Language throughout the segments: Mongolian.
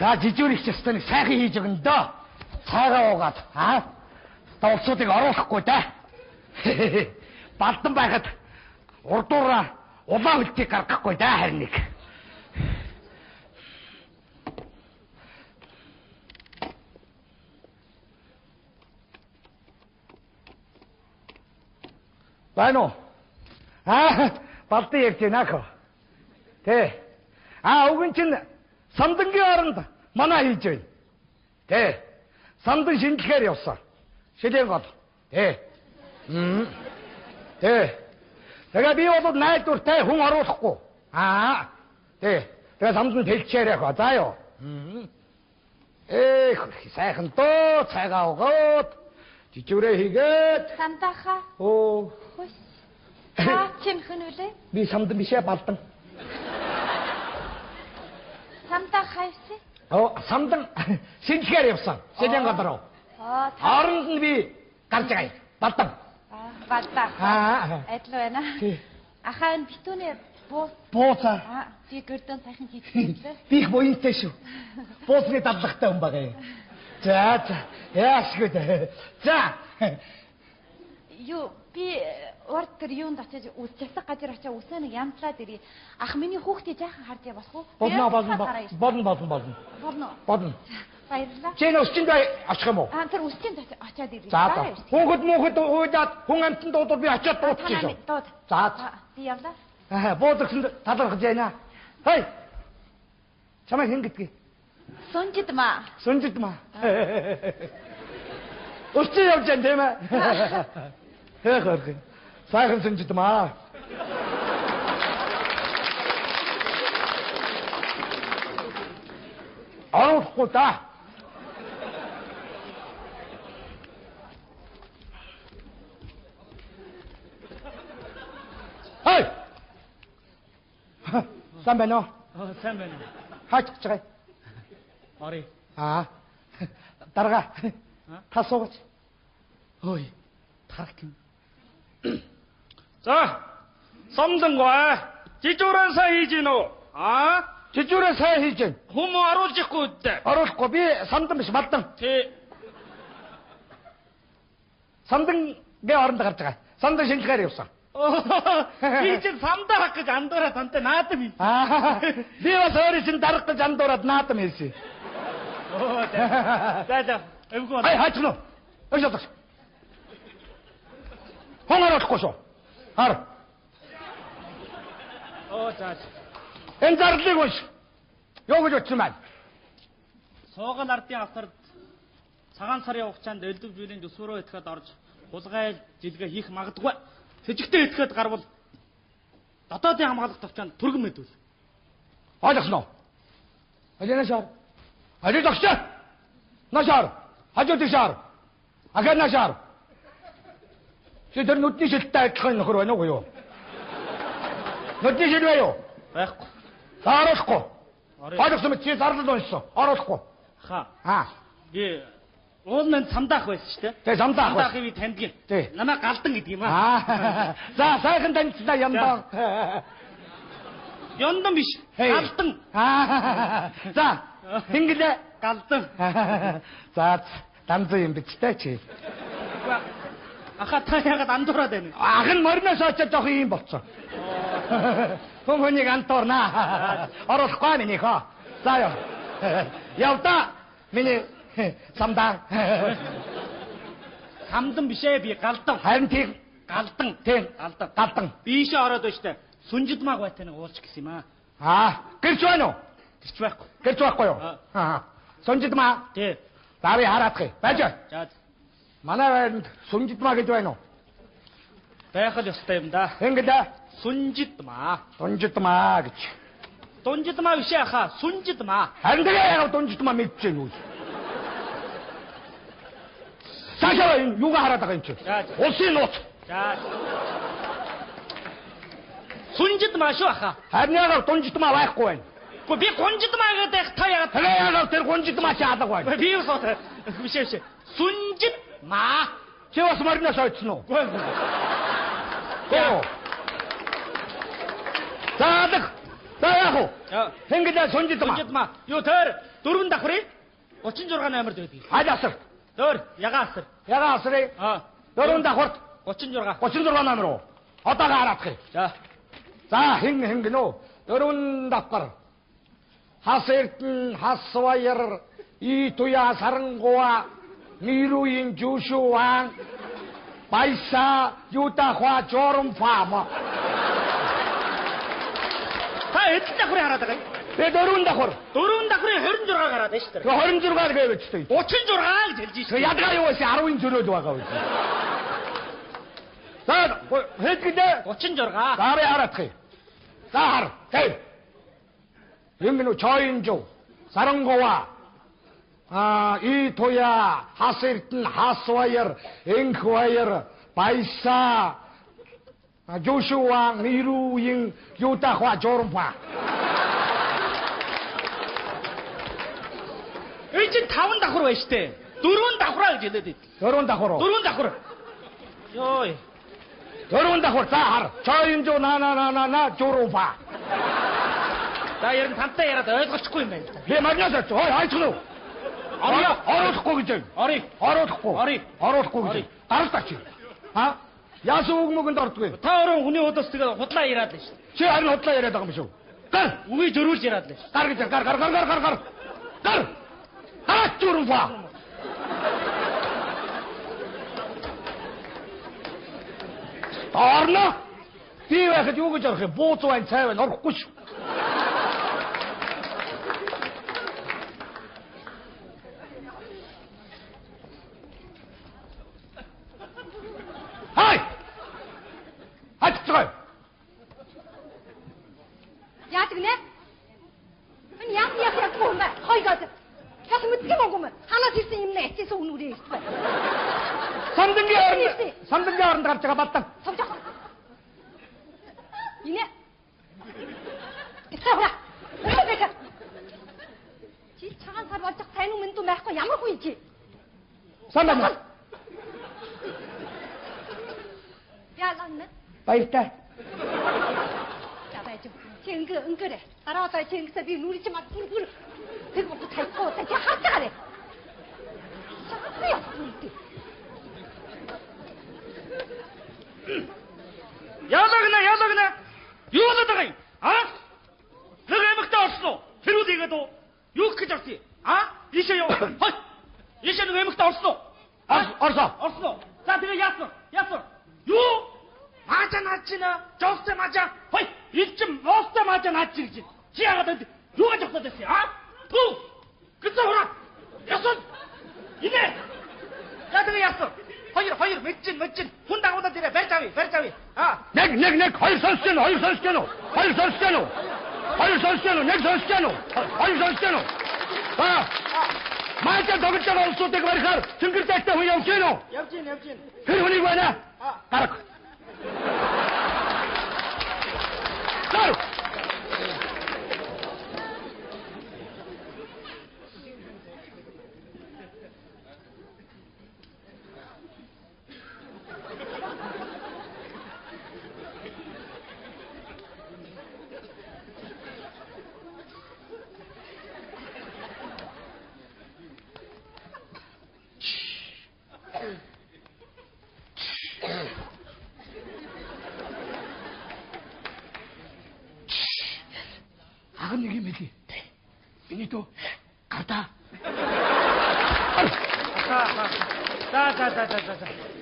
За жижүүрийг ч өстөнийг сайхан хийж өгнө дөө. Цайгаа уугаад та улсуудыг оруулахгүй да. Балдан байхад урдуураа улаан хөлтийг гаргахгүй да харин нэг. Байна уу? Балдан ярьж байна хөө. Тэ. Уг нь чинь Самдангийн оронд манай хийж байна. Тэ. Самдан шинжилгээр явсан. Шилэн гол. Тэ. Тэ. Тэгээ би бол найдвартай хүн оруулахгүй. Тэ. Тэгээ самдан тэлчээрэй хөө. За ёо. Сайхан доо цайгаа угаад жижигрээ хийгээд. Самдаха. Оо. Чимхэн үлээ? Би самдан бишээ балдан. Самдан хайвси? Самдан шинжилгээр явсан. Шилэн гол руу. Оронд нь би гарч байгаа юм. Балдан. Балдан. Адил байна. Ахаа энэ битүүний бууцаа. Би гэрдэн сайхан хийчихлээ. Би их буянтай шүү. Бууцны дадлахтай хүн байгаа юм. За. Яашгүй. За. Юу би урд тэр юунд очиж засаг газар очиж үснэ нэг янзлаад ирээ. Ах миний хүүхдээ жаахан харж я болох уу? Болно. Баярлалаа. Чи өсчөнд очих юм уу? Тэр өсчөнд очиад ирээ. За. Хүүхэд уугаад хүн амтнд дуудвал би очиад дуудчих. За. Би явлаа. Буудагсанд талархаж байна. Хей. Чамайг хэн гэдгийг? Сунжидмаа. Өсчөө явж байна тийм ээ. Хөөе. Сайхан сунжидмаа. Оруулахгүй та. Хей. Сайн байна уу? Сайн байна. Хаач гэж байгаа. Орё. Дарга. Та суугач. Ой. Тарах юм. За. Самдангаа. Жижүүрэн сайн хийж гин үү? Жижүүрэн сайн хийж гин. Хүмүүс оруулахгүй дээ. Оруулахгүй би самдан биш балдан. Тий. Самдангийн оронд гарч байгаа. Самдан шинжилгээр явсан. Би чинь самдарах гэж андуураад тантай наадам юм. Би бас өөрөө чинь дарах гэж андуураад наадам хэлсэн. За. Эвгүй. Хаач нөө. Өшөөдөг. Хонгоруулахгүй шүү. Хар. За. Энэ зарлыг унш. Юу гэж утсан байна? Сууган ардын авторд цагаан сарын хугацаанд элдв зүйлийн төсвөрөө итгэхэд орж хулгай жилгээ хийх магадгүй. Сэжигтэй итгэхэд гарвал дотоодын хамгаалах төвчөнд түргэн мэдвэл. Ойлгосноо. Ажинашаар. Ажидагч. Нашаар. Хажуудышаар. Аганашаар. Чи тэр нүдний шилттэй адилхан нөхөр байна уу юу? Нүдний шил байна уу? Байхгүй. Сааруулахгүй. Ойлгосон чи зарлал уншсан. Оруулахгүй. Би уулын самдаах байсан шүү дээ. Тэгээ самдаах. Самдаахыг би таньдаг. Намайг галдан гэдэг юм За сайхан танилцлаа Яндан. Яндан биш. Галдан. За хингэлээ галдан. За данзуу юм биз дээ чи. Аха та ягаад андуураад байна? Ах нь мориноос очиж жоох юм болцсон. Хүмүүнийг антуурнаа. Оруулахгүй миний хоо. За ёо. Явда миний самдан. Самдан бишээ би галдан. Харин тийм галдан. Тийм галдан. Бишээ ороод байна штэ. Сүнжидмаг байтай нэг уулч гэсэн юм Гэрч байна уу? Гэрч байхгүй. Гэрч байхгүй юу? Сүнжидмаа. Тий. Заавь хараадах. Байж. За. Манай байранд сүнжидмаа гэж байна уу? Байх л ёстой юм да. Ингэдэ. Сүнжидмаа. Сүнжидмаа гэж. Дүнжидмаа биш яха. Сүнжидмаа. Харин тэгээ дүнжидмаа мэдчихэж байна уу? Сашаа юугаа хараад байгаа юм чи? Улсын нууц. За. Сүнжидмаа шүү аха. Харин яагаад дүнжидмаа байхгүй байна? Би гунжидмаа гэдэг та яагаад тэгээ тэр гунжидмаа чаадаг байна? Би юу сот. Биш. Сүнжидмаа. Чи бас мориноос очсон уу? Заадаг. За яах вэ? Хингэлээ сүнжидмаа. Юу тэр 4 давхрыг 36 номерд байдаг. Хаад асар. 4 ягаан асар. Яга асрыг. 4 давхарт 36. 36 номер уу. Одоо гараадах. За. За хин гинөө. 4 давхар. Хас эрдэн хас баяр 이 туя 사랑고와 미루인 주슈왕 바이사 유다화 조름파마 Та эдэн давхрыг хараад байгаа юм. 내 너른다고 4 давхрыг 26 гараад байна шүү 그 дээ. 허름 들어가 그래 외치다 36 гэж хэлж 그 шүү. 야드가 요것이 아로인 들어도 와가 외치 자 해트기대 36. 나를 알았지 자 하라 해 영민우 저인조 사랑고와 이 도야 하스르튼 하스와이어 앵크와이어 바이사 조슈왕 미루잉 유다화 조름파 이제 5 давхар байна шүү дээ. 4 давхраа гэж хэлээд байд. 더러운다고로 4 давхар. ёй. 더러운다고 자 하라 저인조 나나나나나 조름파 За ер нь тантай яриад ойлгочихгүй юм байна. 예 맞냐서 아이츠노 얼어듣고 그죠 어리. 얼어듣고 어리. 그죠 알았다치 아 야수옥 먹은 다르고 Та өөрөө хүний удаас тэгээ худлаа яриад л шүү. 제 아는 어디다 이래다 그러면서 깔 Үгүй зөрүүлж яриад л шүү. 깔겠자 깔 조름파 얼나 뒤에 그 요거 저렇게 보조한 차에 넣고 싶 하이 들어가요 Яадаг нэ? Энэ яг гоо мэ. Хойгоод. Хас мэдгүй мөн гоо. Ханаас ирсэн юм нэ. Эцээс үнүүрээ ирсэн. 3등기 어른 갑자가 맞다 Совжоо. Инэ. Эцээвра. Эцээвра. Чи цагаан сар болж тань минь дүү байхгүй ямар хүн чи? 선배님 Яалаа. 바이스타 야바이 좀. 응거래. 알아왔다 쟁그서 비 누리지 마. 불. 대고 또 탈고 다 하자래. 자꾸야. Яалагна. Юу болоод байгаа юм? Нэг эмэгтэй орсноо. Хэрүүд игээд юу гэж авчих? Ийшээ яв. Хой. Ийшээ нэг эмэгтэй орсноо. ор서 За тэгээ яасан. Юу? Мажа наачина. Жолцоо мажа. Хой. Илчим моостой мажа наачиг гэж. Чи яагаад юу гэж авах гэсэн юм? Түү. Гэцээ хураа. Ясан. Инэ. За тэгээ яасан. Хоёр мэдчин хүн дагуулаад ирээ барьж авъя. 넥 хоёр 선수잖아 넥 선수잖아 마자 더글자가 없어 되고 말이야 증글자 때 후에 없지노 явжин. 그 훈이 뭐냐 따라고 따로 작은 얘기입니다. 민이도 가다. За.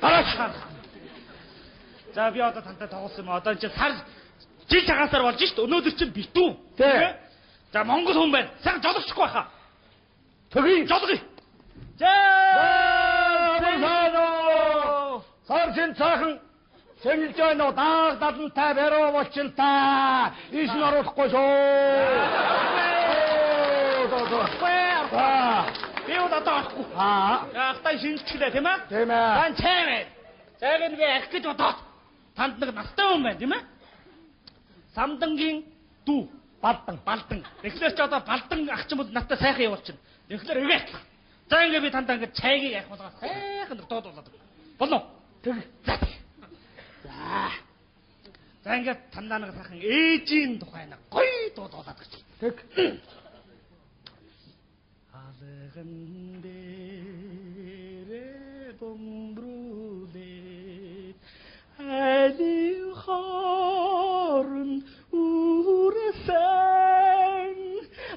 알았어. За би одоо тантай тоглосон юм. Одоо чи сар жил цагаасаар болж шít. Өнөөдөр чинь битүү. Тий. За Монгол хүн байна. Сайн жолоочихгүй хаа. 저기 Жолгоё. 자, 사노 서진 차흥 생일자노 다다든 타베로 멋진다 이신으로 듣고서 Би удаа таахгүй. Яахтай шинжлэхтэй тийм ээ? Тийм ээ. Дан чаймээ. Яг энэ би ах гэж бодоод танд нэг настай хүн байна тийм ээ? Самдангийн дүү балдан. Тэгэхээр ч одоо балдан ах чимд надтай сайхан явуулчихна. Тэгэхээр ивэт. За ингээ би тандаа ингээ чайгийг явах болгоо сайхан дуудуулаад. Болно. За ингээ тандаа нэг сайхан ээжийн тухай нэг гоё дуудуулаад гэж. сайхан дээрээ бомбруудээ айлын хорон үрсэн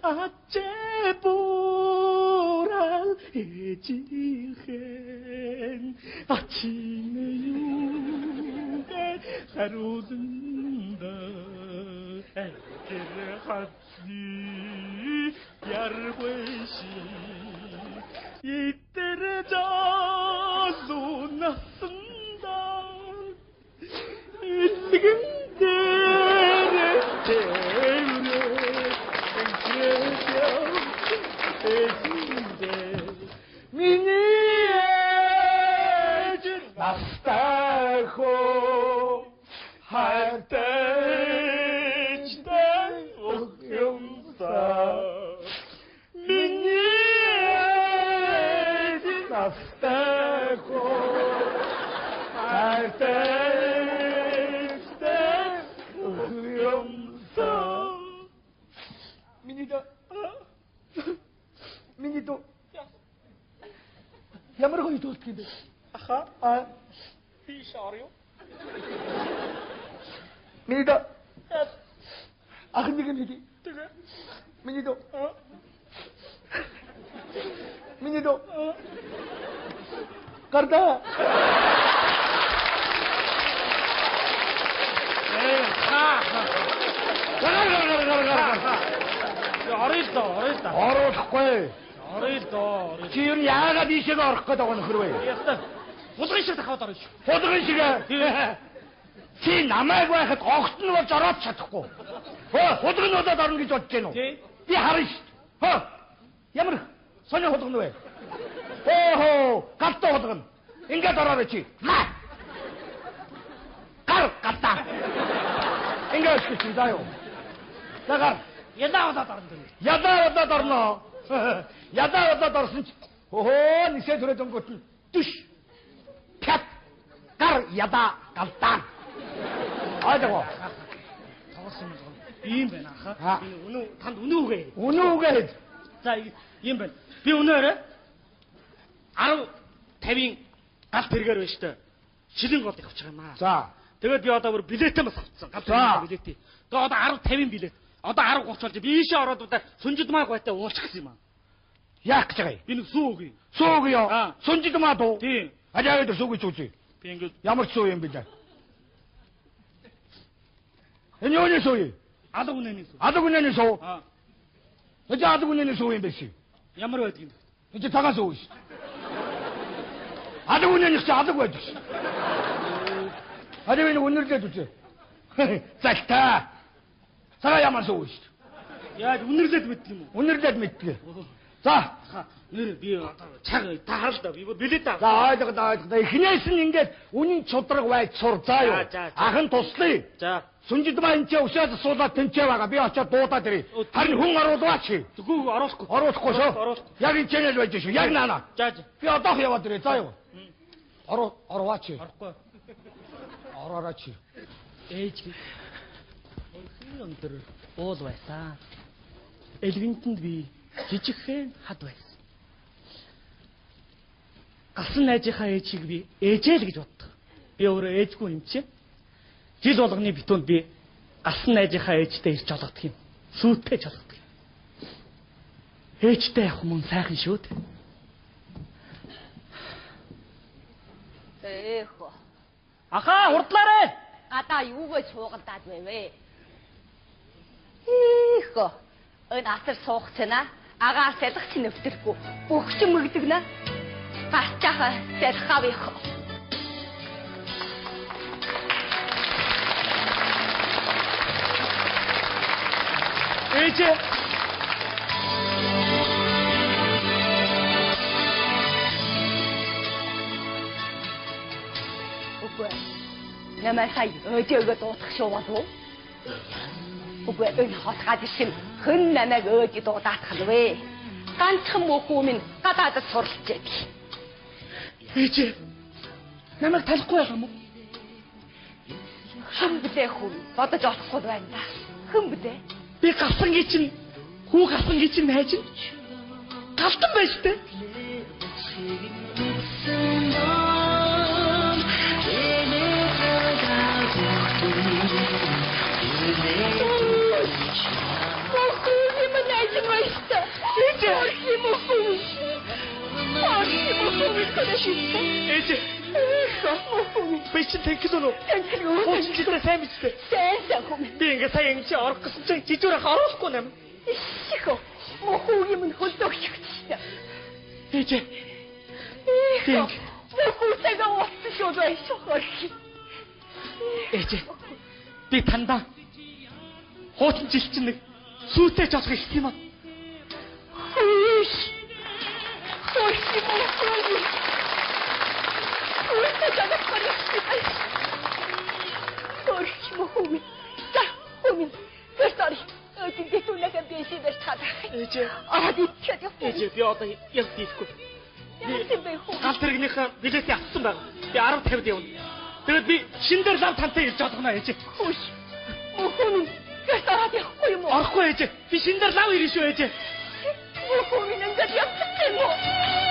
ачаа бурал ээжийнхэн ачин юугэ харуулнда тэр хатны ярвэши итэр залунасында илгэн миний ээж настайхо хайтайчтай охёмса миний ээж настайхо хайтайчтай охёмса минидо ямар гоё дуулдаг юм бэ? Аха. Би шаарё. минидо. Ах нэг юм хийе. Тэгээ. минидо. минидо. Гарда. Орохгүй. Чи юу яагаад ийшээ орох гээд байгаа нөхөр вэ? Хулгын шиг дахиад орно шүү. Хулгын шиг. Чи намайг байхад огт нь болж ороод чадахгүй. Хулгын нь удаад орно гэж бодож байна уу? Би харна шүү. Ямар сони хулгын вэ? Галтаа хулгын. Ингээд ороод чи. Галтаа. Ингээд чи заяа. Цагаар Ядаа удаад орно. Ядаа удаад орно. Ядаа удаад орсон чи. Нисээ түрээд өнгөт нь түш. Пят. Гар ядаа галтаа. Айдгаа. Тоглосон юм байна аха. Би өнөө танд өнөө үгээ. Өнөө үгээ. За юм байна. Би өнөөрэ 10-50-ийн гал тэргээр байна штэ. Шилэн гол явчих юм аа. За. Тэгээд би одоо бүр билетээ бас авчихсан. Гал тэргээр билетээ. Тэгээд одоо 10-50-ийн билет. Одоо 10 30 болж би ийшээ ороод удаа сүнжидмаа гойтай уулчих гэсэн юм аа. Яах гэж байгаа юм? Би нэг сүү өгье. Сүү өгье. Сүнжидмаа дуу. Тийм. Ажаагаад сүү гэж үзье. Би ингээд ямар сүү юм бэ даа? Энэ юу нэг сүү? алга үнэний сүү. Алга үнэний сүү. Эцэг алга үнэний сүү юм бэ чи? Ямар байдаг юм бэ? Эцэг цагаан сүү шүү. Алга үнэний чи алга байдаг шүү. Алга үнэрлээд үзье. Цагтаа. Цагаан ямар сүү шүү. Яаж үнэрлээд мэддэг юм уу? Үнэрлээд мэддэг. За, нэр би одоо цаг таарал да. Би билет аа. За, ойлгоо. Эхнээс нь ингээд үнэн чудраг байж сур заа юу. Ахын туслая. За. Сүнжидмаа энэ усаад суулаад тэнцээ байгаа. Би очиод дуудаад ирээ. Харин хүн оруулаач. Зүгөө оруулахгүй. Оруулахгүй шүү. Яг энэ чэнэл байж шүү. Яг наана. За. Би одоох яваад ирээ. За юу. Оруулаач. Орохгүй. Орооч. Ээж би. Өндөр уул байсан. Элгэнтэнд би жижигхэн хад байсан. Гасан найзынхаа ээжийг би ээжээ л гэж боддог. Би өөрөө ээжгүй юм чинь. Жил болгоны битүүнд би гасан найзынхаа ээжтэй ирж жолгодог юм. Сүйтэй жолгодог юм. Ээжтэй явах мөн сайхан шүү дээ. Эхо. Ахаа хурдлаарэ. Гадаа юугаа цуугандаад вэ? Эхо. Энэ асар суух цэнэ. Агаа сэлэх чинь өвтөрхгүй. Өгч мөгдөг нэ. Гасчаха сэлхав их. Ээжээ. Үгүй. Намайг хай өөжөөгөө дуутах шүү болов уу? Үгүй энэ хотгад ишин хэн намайг өөж дуудаах нь вэ? Ганцхан мөхөө минь гадаадд суралцээд. Ээжээ. Намайг талахгүй байгаа юм уу? Хэн бэ хүн? Бодож олохгүй байна да. Хэн бэ? Би гасан гээ чинь хүү гасан гээ чинь найж нь. Галтан байж тээ. Ээж. Би чи таньд уу? Ууч чи дээр сайн биз дээ. Сайн хүн. Би ингээ сая ингэ чи орох гэсэн чинь жижүүр ах оруулахгүй юм. Ишхо. Мохоо юм хөлдөгчтэй. Ээж. Мохоосаа уусч шоодой шохор. Ээж. Би тандаа хуучин жил чинь нэг сүйтэй ч олох их юм аа. Хөөш. Хөөш мохоо. Ээж би одоо яг дийлэхгүй. Гал тэрэгнийхээ билетийг авсан байна. Би 10-50 явна. Тэгээд би шин дээр лав тантай ирж чадна ээж. Хөөш. Мохоо гэртараад явахгүй юм уу? Орохгүй ээж. Би шин дээр лав ирнэ шүү ээж. Мохоо минь ингээд явчихсан юм уу?